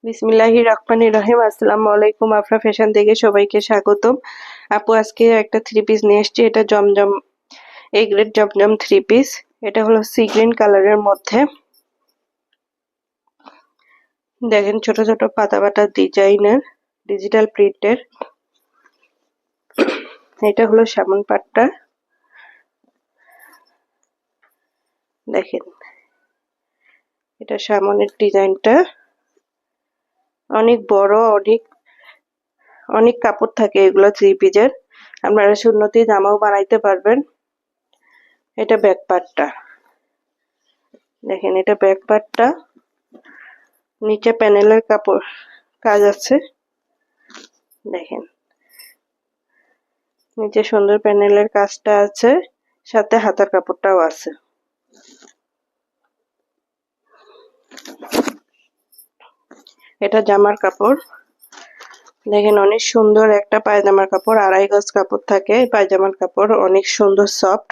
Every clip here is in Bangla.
বিসমিল্লাহির রহমানির রহিম। আসসালামু আলাইকুম। আফরা ফ্যাশন থেকে সবাইকে স্বাগতম। আপু আজকে একটা থ্রি পিস নিয়ে এসেছি। এটা জমজম এ গ্রেড জমজম থ্রি পিস। এটা হলো সি গ্রিন কালারের মধ্যে। দেখেন ছোট ছোট পাতা পাতা ডিজাইনের ডিজিটাল প্রিন্টের। এটা হলো সামন পাটটা। দেখেন এটা সামনের ডিজাইনটা অনেক বড়, অনেক কাপড় থাকে এগুলো থ্রি পিসের। আপনারা সুন্নতি জামাও বানাইতে পারবেন। এটা ব্যাক পার্টটা দেখেন, এটা ব্যাক পার্টটা। নিচে প্যানেলের কাপড় কাজ আছে, দেখেন নিচে সুন্দর প্যানেলের কাজটা আছে, সাথে হাতার কাপড়টাও আছে। এটা জামার কাপড়, দেখেন অনেক সুন্দর একটা পায়জামার কাপড়। 2.5 গজ কাপড় থাকে পায়জামার কাপড়, অনেক সুন্দর সফট।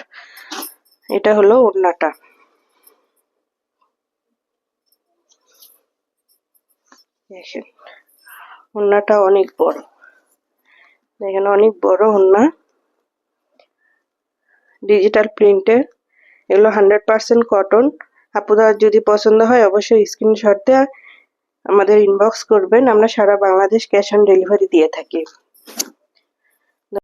এটা হলো ওড়নাটা, দেখেন ওড়নাটা অনেক বড়, দেখেন অনেক বড় ওড়না, ডিজিটাল প্রিন্টের। এগুলো 100% কটন। আপনাদের যদি পছন্দ হয় অবশ্যই স্ক্রিনশট দিয়ে আমাদের ইনবক্স করবেন। আমরা সারা বাংলাদেশ ক্যাশ অন ডেলিভারি দিয়ে থাকি।